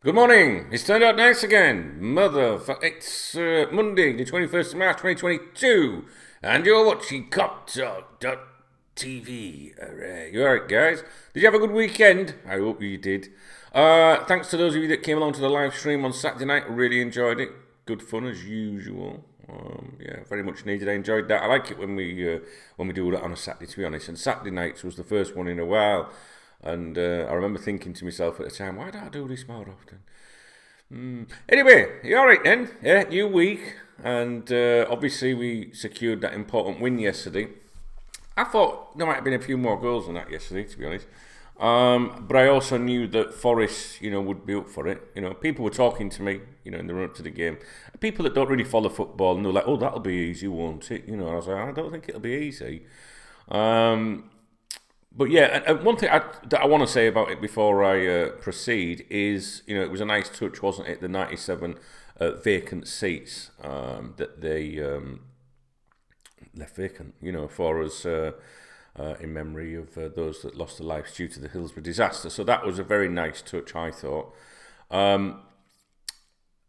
Good morning. It's turned out nice again. It's Monday, the 21st of March, 2022, and you're watching KopTalk.tv. You alright, guys? Did you have a good weekend? I hope you did. Thanks to those of you that came along to the live stream on Saturday night. I really enjoyed it. Good fun as usual. Yeah, very much needed. I enjoyed that. I like it when we do that on a Saturday, to be honest. And Saturday nights was the first one in a while. And I remember thinking to myself at the time, why don't I do this more often? Anyway, you alright then? Yeah, new week. And obviously we secured that important win yesterday. I thought there might have been a few more goals than that yesterday, to be honest. But I also knew that Forest, would be up for it. People were talking to me, in the run up to the game. People that don't really follow football, and they're like, "Oh, that'll be easy, won't it?" I was like, "I don't think it'll be easy." But yeah, and one thing that I want to say about it before I proceed is, it was a nice touch, wasn't it? The 97 vacant seats that they left vacant, for us in memory of those that lost their lives due to the Hillsborough disaster. So that was a very nice touch, I thought.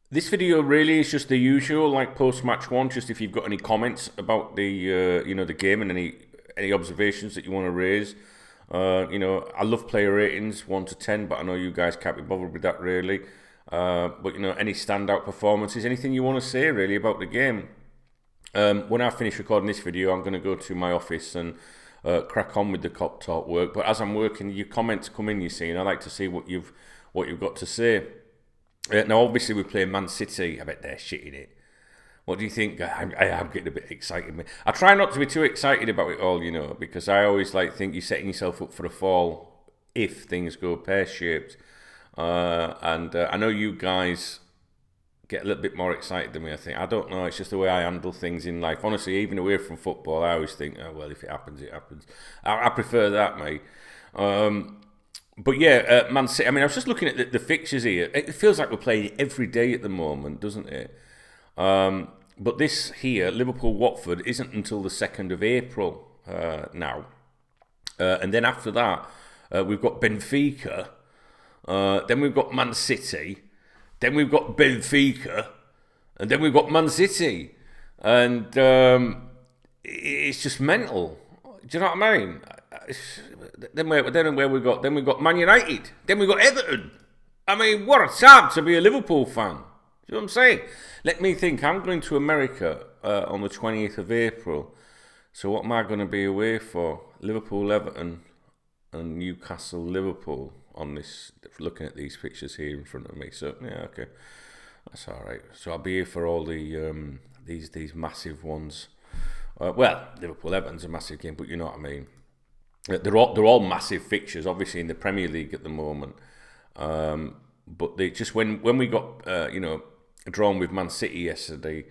This video really is just the usual, like post-match one. Just if you've got any comments about the the game and any observations that you want to raise. I love player ratings 1 to 10, but I know you guys can't be bothered with that really. But any standout performances, anything you want to say really about the game. When I finish recording this video, I'm going to go to my office and crack on with the Cop Talk work. But as I'm working, your comments come in, you see, and I like to see what you've got to say. Now, obviously, we play Man City. I bet they're shitting it. What do you think? I am getting a bit excited. I try not to be too excited about it all, because I always think you're setting yourself up for a fall if things go pear-shaped. And I know you guys get a little bit more excited than me, I think. I don't know. It's just the way I handle things in life. Honestly, even away from football, I always think, oh, well, if it happens, it happens. I prefer that, mate. But yeah, Man City, I was just looking at the fixtures here. It feels like we're playing every day at the moment, doesn't it? But this here, Liverpool-Watford, isn't until the 2nd of April now. And then after that, we've got Benfica. Then we've got Man City. Then we've got Benfica. And then we've got Man City. And it's just mental. Do you know what I mean? Then we've got Man United. Then we've got Everton. What a time to be a Liverpool fan. You know what I'm saying? Let me think. I'm going to America on the 20th of April. So what am I going to be away for? Liverpool, Everton, and Newcastle, Liverpool. On this, looking at these pictures here in front of me. So yeah, okay, that's all right. So I'll be here for all the these massive ones. Well, Liverpool, Everton's a massive game, but you know what I mean. They're all massive fixtures, obviously in the Premier League at the moment. But they just when we got drawn with Man City yesterday,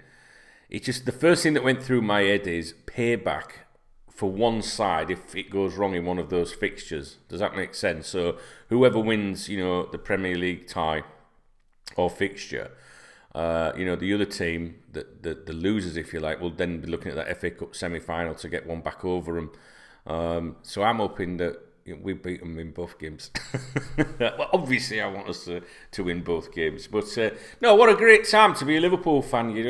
it just the first thing that went through my head is payback for one side if it goes wrong in one of those fixtures. Does that make sense? So whoever wins, the Premier League tie or fixture, the other team, the losers, if you like, will then be looking at that FA Cup semi-final to get one back over them. So I'm hoping that we beat them in both games. Well, obviously, I want us to win both games. But no, what a great time to be a Liverpool fan. We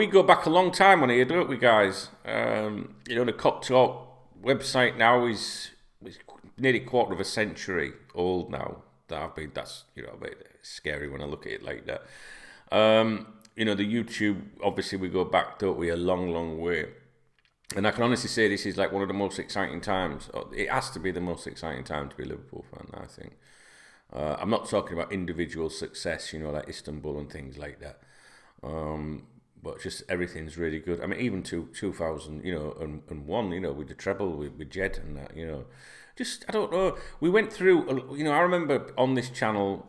go back a long time on here, don't we, guys? The Cop Talk website now is nearly a quarter of a century old now. That's scary when I look at it like that. The YouTube, obviously, we go back, don't we, a long, long way. And I can honestly say this is like one of the most exciting times. It has to be the most exciting time to be a Liverpool fan, I think. I'm not talking about individual success, like Istanbul and things like that. But just everything's really good. Even to 2000, and one, with the treble with Jed and that, Just, I don't know. We went through, I remember on this channel,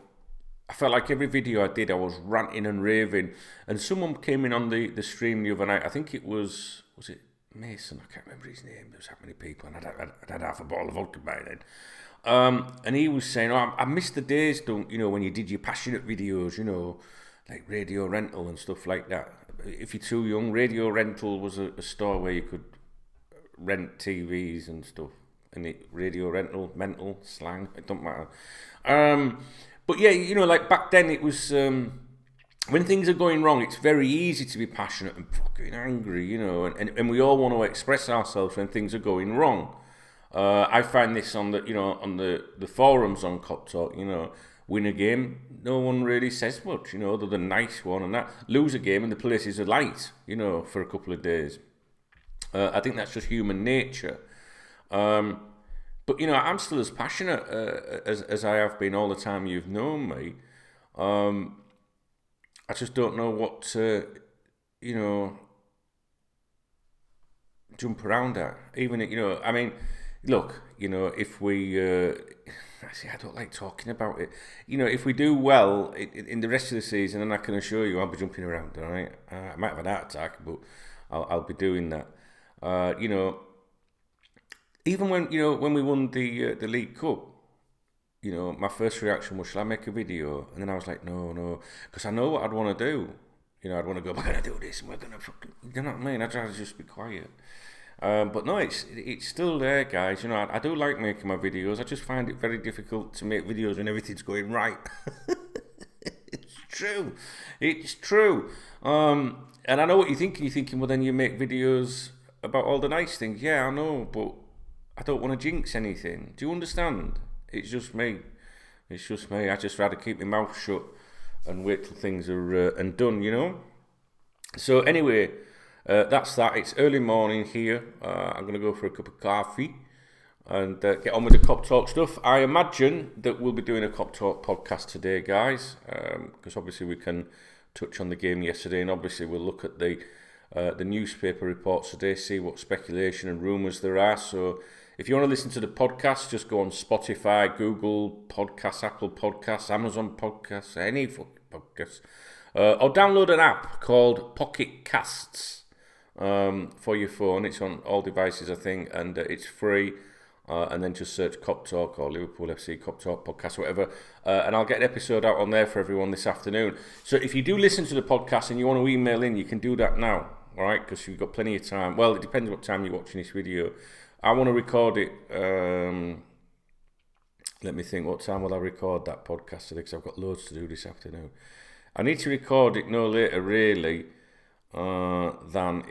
I felt like every video I did, I was ranting and raving. And someone came in on the stream the other night. I think it was it Mason? I can't remember his name. There's that many people, and I'd had half a bottle of vodka by then. And he was saying, I miss the days, when you did your passionate videos, like Radio Rental and stuff like that. If you're too young, Radio Rental was a store where you could rent TVs and stuff. And Radio Rental, mental, slang, it don't matter. But yeah, you know, like back then it was, when things are going wrong, it's very easy to be passionate and fucking angry, you know, and we all want to express ourselves when things are going wrong. I find this on the forums on KopTalk, you know, win a game, no one really says much, you know, other than nice one and that. Lose a game and the places are light, you know, for a couple of days. I think that's just human nature. But, you know, I'm still as passionate as I have been all the time you've known me. I just don't know what to, you know, jump around at. Even, you know, I mean, look, you know, if we, see, I don't like talking about it. You know, if we do well in the rest of the season, and I can assure you I'll be jumping around, all right? I might have an heart attack, but I'll be doing that. You know, even when we won the League Cup, you know, my first reaction was, shall I make a video? And then I was like, no, because I know what I'd want to do. You know, I'd want to go, we're going to do this, and we're going to fucking, you know what I mean? I'd rather just be quiet. But no, it's still there, guys. You know, I do like making my videos. I just find it very difficult to make videos when everything's going right. It's true. And I know what you're thinking. You're thinking, well, then you make videos about all the nice things. Yeah, I know, but I don't want to jinx anything. Do you understand? It's just me. I just rather keep my mouth shut and wait till things are done, you know. So anyway, that's that. It's early morning here. I'm going to go for a cup of coffee and get on with the KopTalk stuff. I imagine that we'll be doing a KopTalk podcast today, guys, because obviously we can touch on the game yesterday, and obviously we'll look at the newspaper reports today, see what speculation and rumours there are. So if you want to listen to the podcast, just go on Spotify, Google Podcasts, Apple Podcasts, Amazon Podcasts, any fucking podcasts, or download an app called Pocket Casts for your phone. It's on all devices, I think, and it's free. And then just search KopTalk or Liverpool FC KopTalk podcast, whatever, and I'll get an episode out on there for everyone this afternoon. So if you do listen to the podcast and you want to email in, you can do that now, all right? Because you've got plenty of time. Well, it depends what time you're watching this video. I want to record it. Let me think. What time will I record that podcast today? Because I've got loads to do this afternoon. I need to record it no later, really, than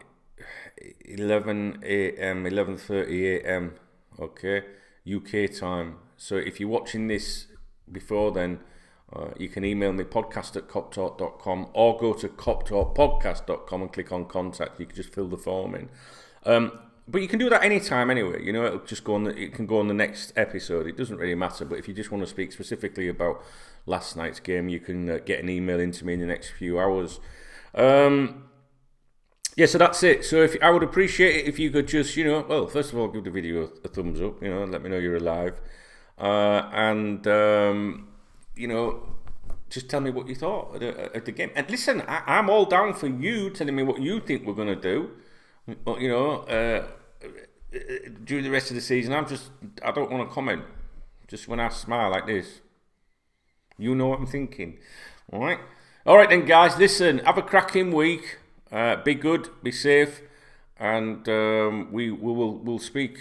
11 a.m., 11:30 a.m. Okay, UK time. So if you're watching this before then, you can email me podcast@koptalk.com or go to koptalkpodcast.com and click on contact. You can just fill the form in. But you can do that anytime anyway. You know, it'll just go on. It can go on the next episode. It doesn't really matter. But if you just want to speak specifically about last night's game, you can get an email into me in the next few hours. Yeah, so that's it. So I would appreciate it if you could just, you know, well, first of all, give the video a thumbs up, you know, let me know you're alive. And you know, just tell me what you thought at the game. And listen, I'm all down for you telling me what you think we're going to do, you know, during the rest of the season. I don't want to comment. Just when I smile like this, you know what I'm thinking. All right then, guys, listen, have a cracking week. Be good, be safe, and we'll speak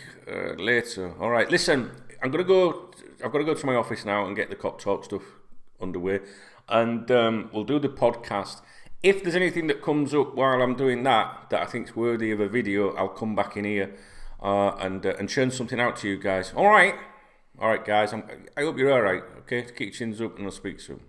later. All right, listen, I've got to go to my office now and get the KopTalk stuff underway, and we'll do the podcast. If there's anything that comes up while I'm doing that I think's worthy of a video, I'll come back in here and churn something out to you guys. All right, guys. I hope you're all right. Okay, keep your chins up, and I'll speak soon.